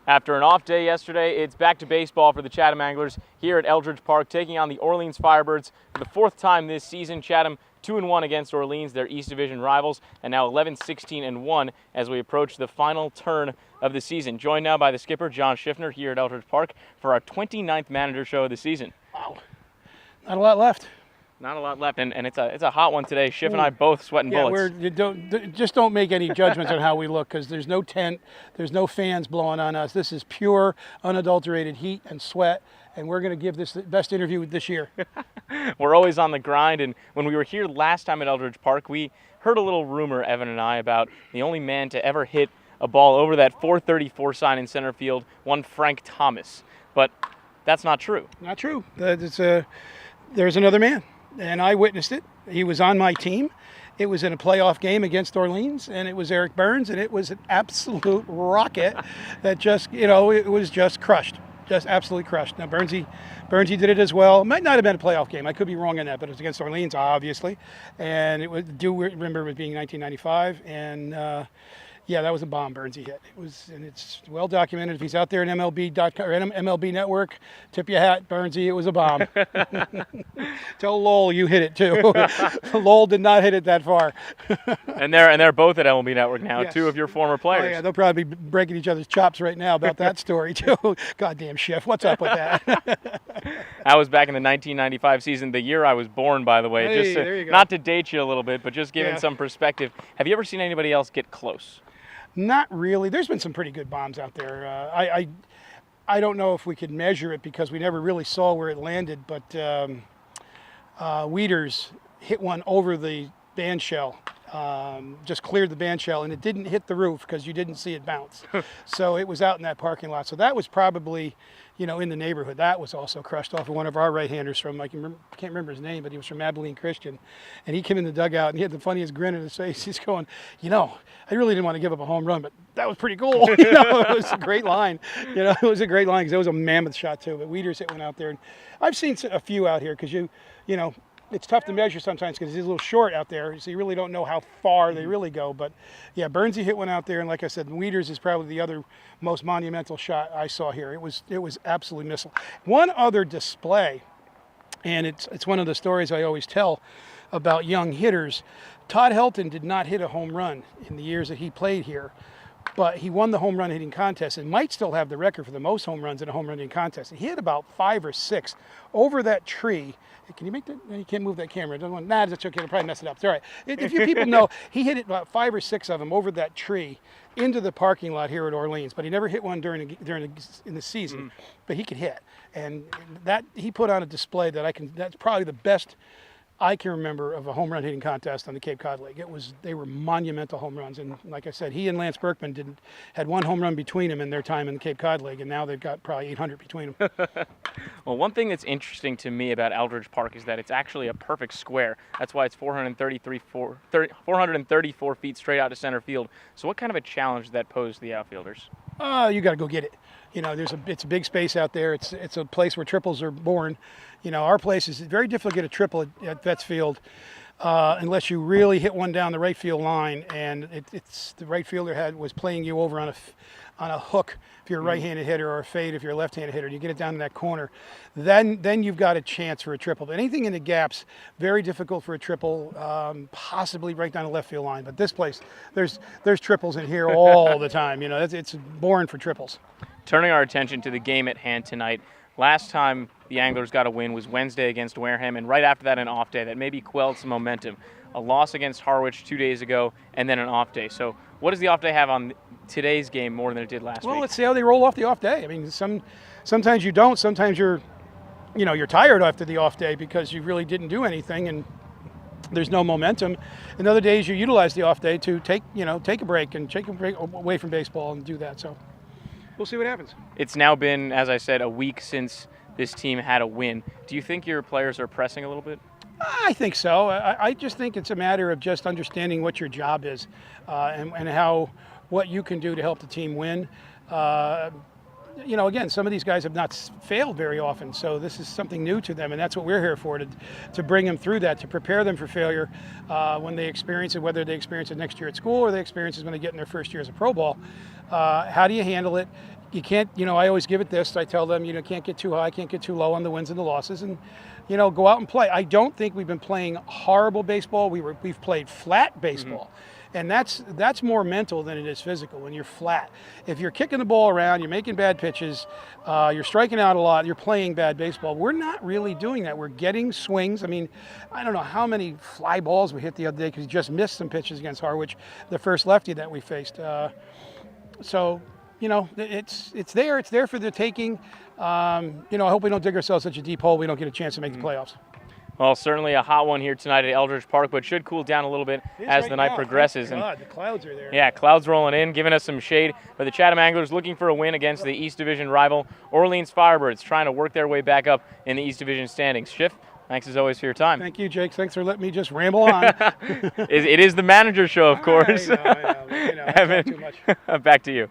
After an off day yesterday, it's back to baseball for the Chatham Anglers here at Eldridge Park, taking on the Orleans Firebirds for the fourth time this season. Chatham 2-1 against Orleans, their East Division rivals, and now 11-16-1 as we approach the final turn of the season. Joined now by the skipper, John Schiffner, here at Eldridge Park for our 29th manager show of the season. Wow, not a lot left. Not a lot left, and it's a hot one today. Schiff and I both sweating bullets. Just don't make any judgments on how we look, because there's no tent, there's no fans blowing on us. This is pure, unadulterated heat and sweat, and we're going to give this the best interview this year. We're always on the grind, and when we were here last time at Eldridge Park, we heard a little rumor, Evan and I, about the only man to ever hit a ball over that 434 sign in center field, one Frank Thomas. But that's not true. Not true. There's another man. And I witnessed it. He was on my team. It was in a playoff game against Orleans, and it was Eric Burns, and it was an absolute rocket that just, it was just crushed, just absolutely crushed. Now, Burnsy did it as well. It might not have been a playoff game. I could be wrong on that, but it was against Orleans, obviously. And it was, remember it being 1995, and yeah, that was a bomb Burnsy hit. And it's well documented. If he's out there in MLB.com or MLB Network, tip your hat, Burnsy, it was a bomb. Tell Lowell you hit it too. Lowell did not hit it that far. and they're both at MLB Network now, yes. Two of your former players. Oh, yeah, they'll probably be breaking each other's chops right now about that story too. Goddamn Schiff, what's up with that? I was back in the 1995 season, the year I was born, by the way. Hey, there you go. Not to date you a little bit, but just giving some perspective. Have you ever seen anybody else get close? Not really. There's been some pretty good bombs out there. I don't know if we could measure it because we never really saw where it landed, but Weeders hit one over the band shell, just cleared the band shell, and it didn't hit the roof because you didn't see it bounce. So it was out in that parking lot. So that was probably, in the neighborhood. That was also crushed off of one of our right-handers from, I can't remember his name, but he was from Abilene Christian. And he came in the dugout, and he had the funniest grin on his face. He's going, I really didn't want to give up a home run, but that was pretty cool. It was a great line. It was a great line because it was a mammoth shot, too. But Weeders hit one out there. And I've seen a few out here because it's tough to measure sometimes because he's a little short out there, so you really don't know how far they really go. But yeah, Burnsy hit one out there, and like I said, Weeders is probably the other most monumental shot I saw here. It was absolutely missile. One other display, and it's one of the stories I always tell about young hitters. Todd Helton did not hit a home run in the years that he played here, but he won the home run hitting contest and might still have the record for the most home runs in a home run hitting contest. He hit about 5 or 6 over that tree. Can you make that? You can't move that camera. That's okay. It'll probably mess it up. It's all right. If you people know, he hit it about 5 or 6 of them over that tree into the parking lot here at Orleans. But he never hit one in the season. But he could hit, and that he put on a display that's probably the best I can remember of a home run hitting contest on the Cape Cod League. They were monumental home runs, and like I said, he and Lance Berkman had one home run between them in their time in the Cape Cod League, and now they've got probably 800 between them. Well, one thing that's interesting to me about Eldridge Park is that it's actually a perfect square. That's why it's 434 feet straight out to center field. So what kind of a challenge did that pose to the outfielders? You got to go get it. It's a big space out there. It's a place where triples are born. Our place is very difficult to get a triple at Vets Field unless you really hit one down the right field line, and it's the right fielder was playing you over on a hook if you're a right-handed hitter, or a fade if you're a left-handed hitter, and you get it down in that corner, then you've got a chance for a triple. But anything in the gaps, very difficult for a triple, possibly right down the left field line. But this place, there's triples in here all the time. It's born for triples. Turning our attention to the game at hand tonight, last time the Anglers got a win was Wednesday against Wareham, and right after that an off day that maybe quelled some momentum. A loss against Harwich 2 days ago, and then an off day. So what does the off day have on today's game more than it did last week? Well, let's see how they roll off the off day. I mean, sometimes you don't. Sometimes you're tired after the off day because you really didn't do anything, and there's no momentum. And other days you utilize the off day to take a break away from baseball and do that. So we'll see what happens. It's now been, as I said, a week since this team had a win. Do you think your players are pressing a little bit? I think so. I just think it's a matter of just understanding what your job is and what you can do to help the team win. Again, some of these guys have not failed very often, so this is something new to them, and that's what we're here for, to bring them through that, to prepare them for failure when they experience it, whether they experience it next year at school or they experience it when they get in their first year as a pro ball. How do you handle it? you can't, I always give it this. I tell them, can't get too high, can't get too low on the wins and the losses, and, go out and play. I don't think we've been playing horrible baseball. We've played flat baseball. And that's more mental than it is physical when you're flat. If you're kicking the ball around, you're making bad pitches, you're striking out a lot, you're playing bad baseball. We're not really doing that. We're getting swings. I mean, I don't know how many fly balls we hit the other day because we just missed some pitches against Harwich, the first lefty that we faced. So, it's there. It's there for the taking. I hope we don't dig ourselves such a deep hole we don't get a chance to make the playoffs. Well, certainly a hot one here tonight at Eldridge Park, but should cool down a little bit as the night progresses. Thank God, the clouds are there. Yeah, clouds rolling in, giving us some shade. But the Chatham Anglers looking for a win against the East Division rival Orleans Firebirds, trying to work their way back up in the East Division standings. Schiff, thanks as always for your time. Thank you, Jake. Thanks for letting me just ramble on. It is the manager show, of course. I know. Talk too much. Back to you.